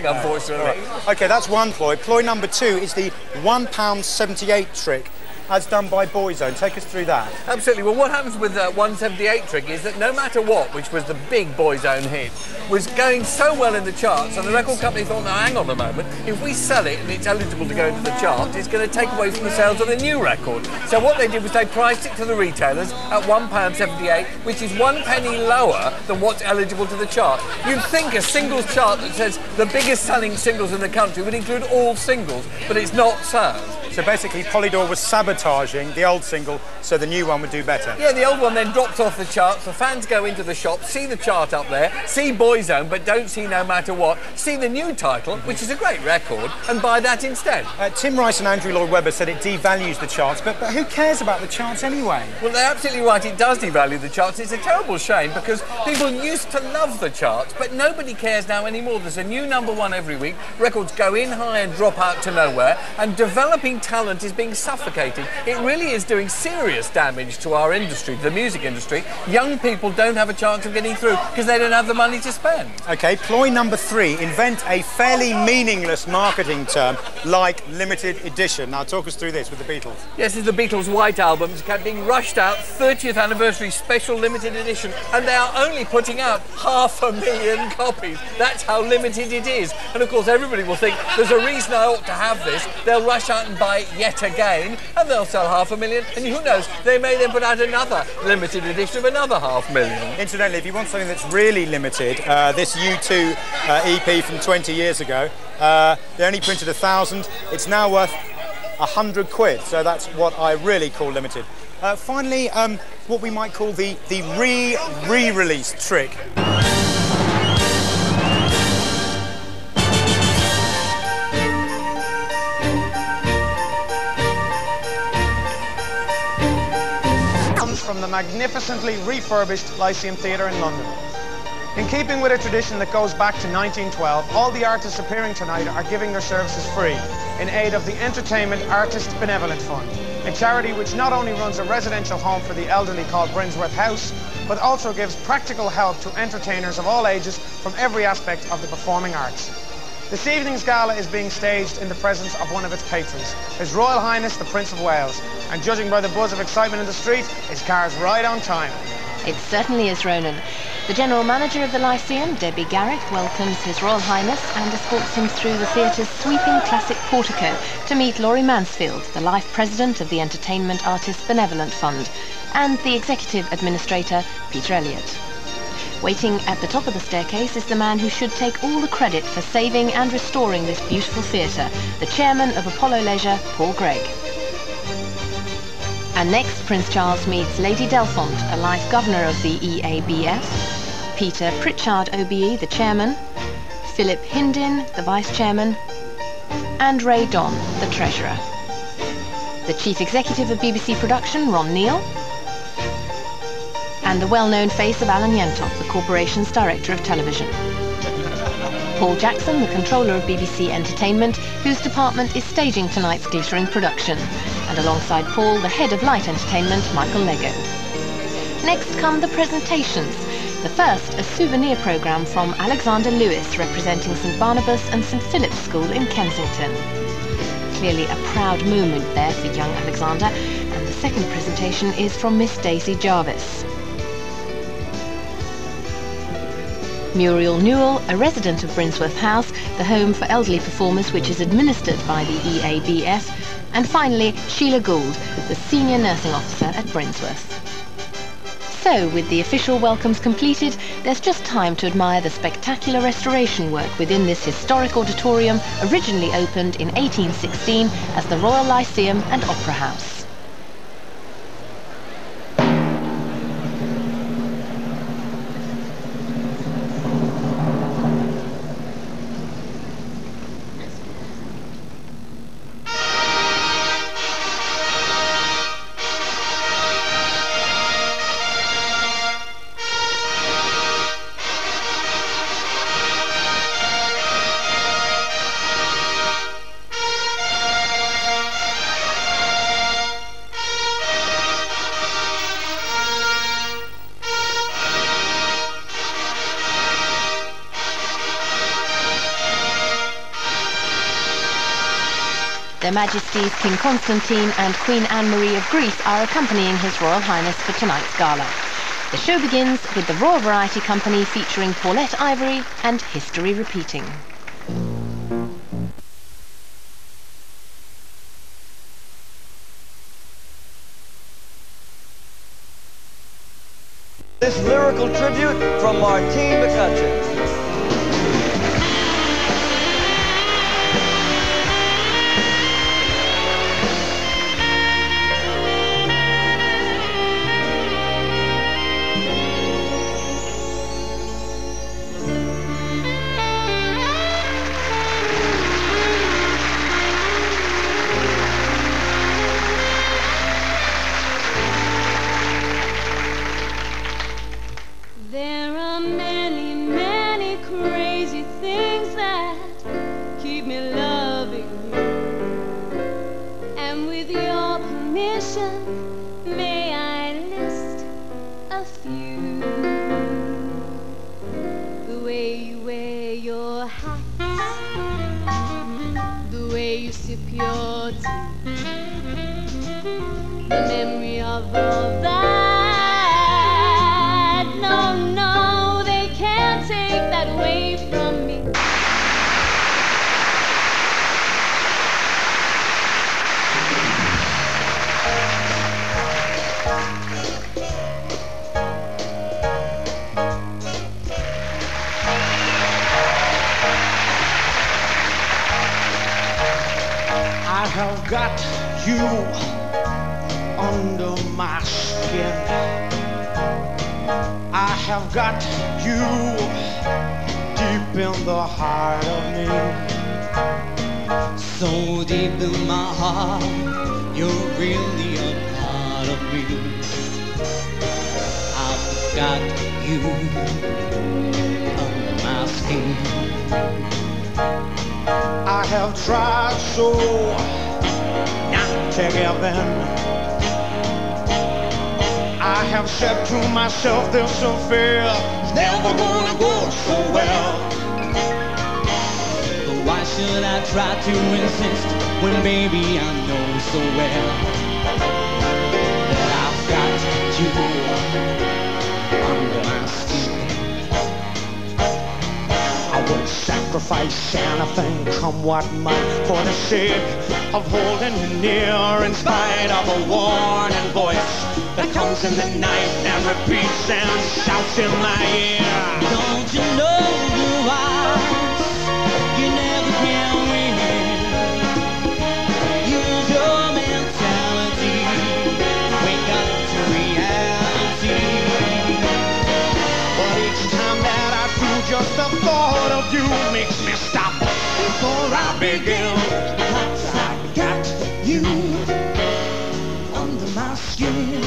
nothing, unfortunately. Right. OK, that's one ploy. Ploy number 2 is the £1.78 trick, as done by Boyzone. Take us through that. Absolutely. Well, what happens with the 178 trick is that No Matter What, which was the big Boyzone hit, was going so well in the charts, and the record company thought, now hang on a moment, if we sell it and it's eligible to go into the charts, it's going to take away from the sales of the new record. So what they did was they priced it to the retailers at £1.78, which is 1 penny lower than what's eligible to the chart. You'd think a singles chart that says the biggest selling singles in the country would include all singles, but it's not so. So basically, Polydor was sabotaging the old single so the new one would do better. Yeah, the old one then drops off the charts. The fans go into the shop, see the chart up there, see Boyzone, but don't see No Matter What, see the new title, which is a great record, and buy that instead. Tim Rice and Andrew Lloyd Webber said it devalues the charts, but who cares about the charts anyway? Well, they're absolutely right, it does devalue the charts. It's a terrible shame because people used to love the charts, but nobody cares now anymore. There's a new #1 every week, records go in high and drop out to nowhere, and developing talent is being suffocated. It really is doing serious damage to our industry, the music industry. Young people don't have a chance of getting through because they don't have the money to spend. OK, ploy number 3, invent a fairly meaningless marketing term like limited edition. Now talk us through this with the Beatles. Yes, it's the Beatles' White Album. It's kept being rushed out, 30th anniversary special limited edition, and they are only putting out 500,000 copies. That's how limited it is. And of course everybody will think there's a reason I ought to have this. They'll rush out and buy it yet again, and they'll sell 500,000, and who knows, they may then put out another limited edition of another 500,000. Incidentally, if you want something that's really limited, this U2 EP from 20 years ago, they only printed 1,000. It's now worth £100, so that's what I really call limited. Finally, what we might call the re-release trick. From the magnificently refurbished Lyceum Theatre in London. In keeping with a tradition that goes back to 1912, all the artists appearing tonight are giving their services free in aid of the Entertainment Artist Benevolent Fund, a charity which not only runs a residential home for the elderly called Brinsworth House, but also gives practical help to entertainers of all ages from every aspect of the performing arts. This evening's gala is being staged in the presence of one of its patrons, His Royal Highness the Prince of Wales, and judging by the buzz of excitement in the street, his car's right on time. It certainly is, Ronan. The General Manager of the Lyceum, Debbie Garrick, welcomes His Royal Highness and escorts him through the theatre's sweeping classic portico to meet Laurie Mansfield, the Life President of the Entertainment Artist Benevolent Fund, and the Executive Administrator, Peter Elliott. Waiting at the top of the staircase is the man who should take all the credit for saving and restoring this beautiful theatre, the Chairman of Apollo Leisure, Paul Gregg. And next, Prince Charles meets Lady Delfont, a life governor of the EABF, Peter Pritchard OBE, the Chairman, Philip Hindin, the Vice Chairman, and Ray Don, the Treasurer. The Chief Executive of BBC Production, Ron Neal, and the well-known face of Alan Yentop, the corporation's Director of Television. Paul Jackson, the Controller of BBC Entertainment, whose department is staging tonight's glittering production, and alongside Paul, the Head of Light Entertainment, Michael Lego. Next come the presentations. The first, a souvenir programme from Alexander Lewis, representing St Barnabas and St Philip's School in Kensington. Clearly a proud moment there for young Alexander, and the second presentation is from Miss Daisy Jarvis. Muriel Newell, a resident of Brinsworth House, the home for elderly performers which is administered by the EABF, and finally Sheila Gould, the Senior Nursing Officer at Brinsworth. So, with the official welcomes completed, there's just time to admire the spectacular restoration work within this historic auditorium, originally opened in 1816 as the Royal Lyceum and Opera House. Their Majesties King Constantine and Queen Anne-Marie of Greece are accompanying His Royal Highness for tonight's gala. The show begins with the Royal Variety Company featuring Paulette Ivory and History Repeating. This lyrical tribute from Martine McCutcheon. There are many, many crazy things that keep me loving you. And with your permission, may I list a few? The way you wear your hat, the way you sip your tea, the memory of all that. No, no, they can't take that away from me. I have got you under my skin. I have got you deep in the heart of me. So deep in my heart, you're really a part of me. I've got you under my skin. I have tried so not to give in. I have said to myself, this affair is never gonna go so well. But why should I try to insist when baby I know so well that I've got you under my skin? I would sacrifice anything, come what might, for the sake of holding you near, in spite of a warning voice that comes in the night and repeats and shouts in my ear. Don't you know you're wise? You never can win. Use your mentality. Wake up to reality. But each time that I do, just the thought of you makes me stop before I begin. Cause I got you under my skin.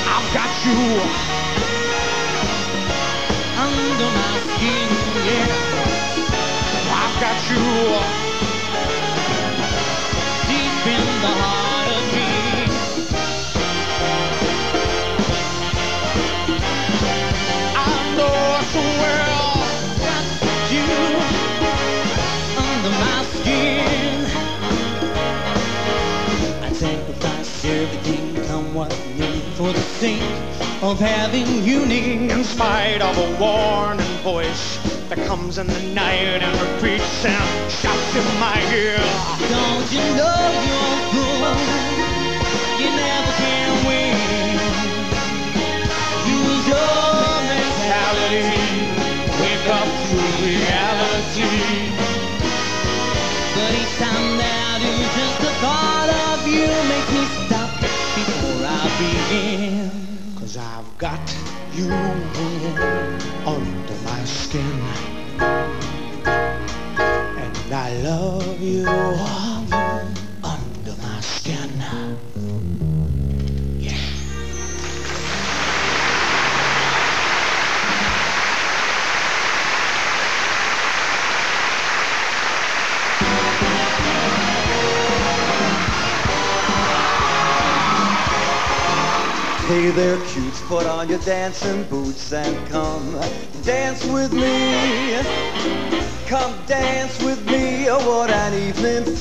I've got you Under my skin, yeah. I've got you Deep in the heart of me. I know so well. Got you under my skin. I sacrifice everything, come what may, for the sake of having you near. In spite of a warning voice that comes in the night and repeats and shouts in my ear. Don't you know you're good? You never can win. Use your mentality. Wake up to reality. But each time that I do, just the thought of you makes me stop before I begin. 'Cause I've got you under my skin, and I love you under my skin. Yeah. Take there, cutes, put on your dancing boots and come dance with me. Come dance with me, oh what an evening.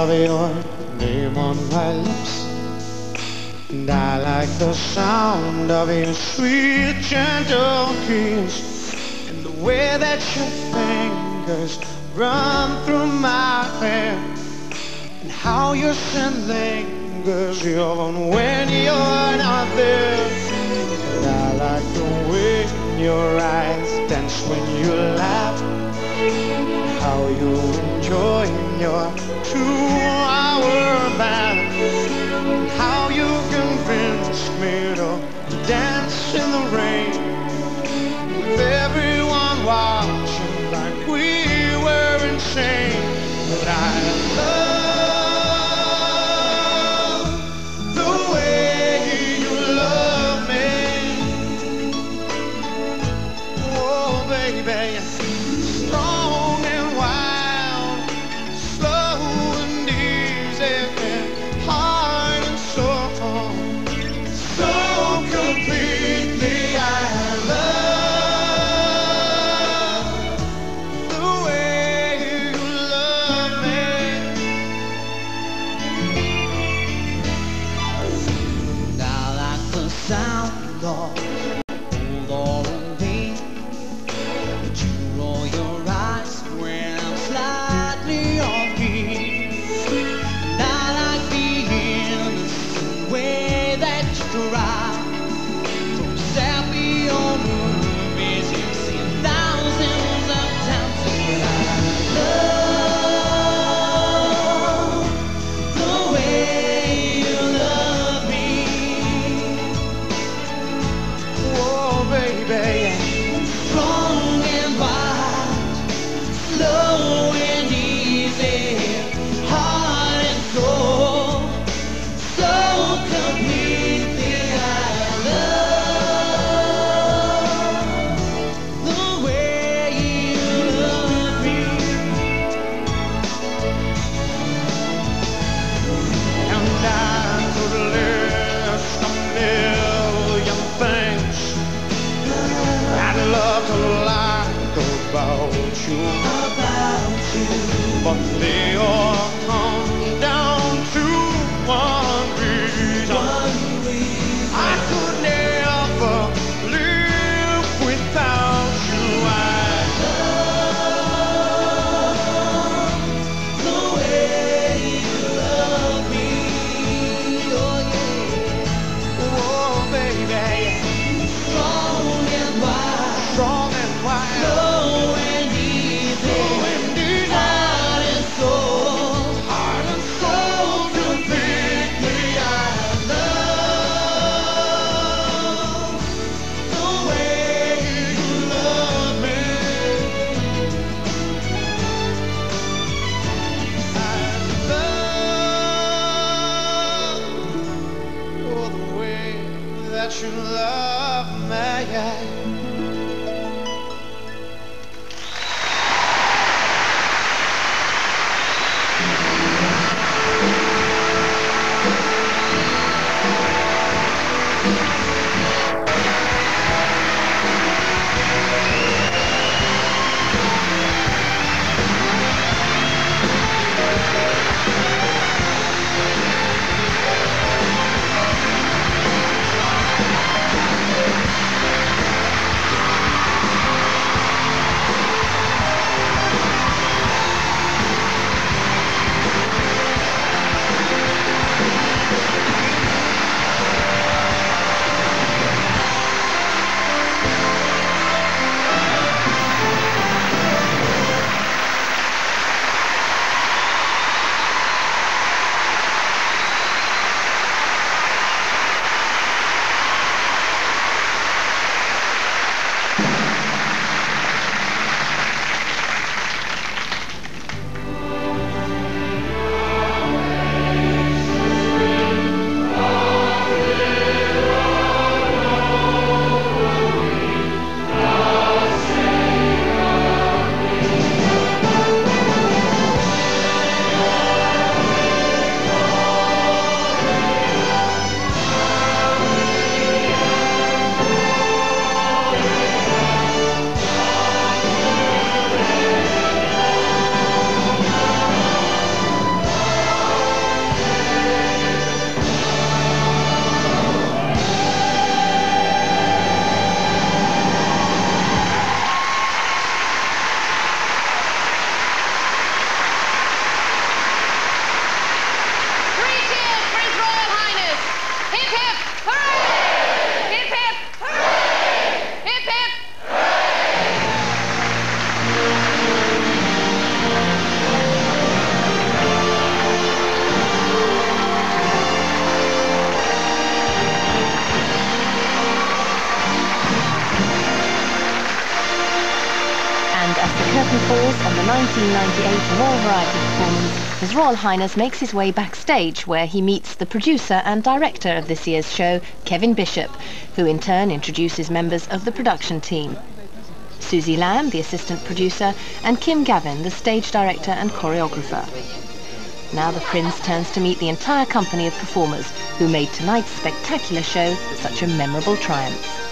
Of your name on my lips, and I like the sound of your sweet gentle kiss, and the way that your fingers run through my hair, and how your scent lingers even when you're not there. And I like the way your eyes dance when you laugh, how you enjoy your 2-hour bath, how you convinced me to dance in the rain, with everyone watching like we were insane. But I love the way you love me, oh baby, strong and wild, slow and easy, heart and soul, so completely. I love the way you love me. And I like the sound of old R&B, but you roll your eyes when I'm slightly off key. And I like the innocent way that you cry, from sappy old movies you've seen thousands of times. And I love the way you love me, Oh baby, strong and wild, slow and easy, heart and soul, so completely. I love the way you love me. and I could list a million things I'd love to like about you, but they all come down to one reason. I could never live without you. I Love the way you love me, oh yeah, oh baby, strong and wild, strong and wild, slow and easy, heart and soul, so completely. I love the way you love me. oh the way that you love me. curtain falls on the 1998 Royal Variety performance, His Royal Highness makes his way backstage where he meets the producer and director of this year's show, Kevin Bishop, who in turn introduces members of the production team. Susie Lamb, the assistant producer, and Kim Gavin, the stage director and choreographer. Now the Prince turns to meet the entire company of performers who made tonight's spectacular show such a memorable triumph.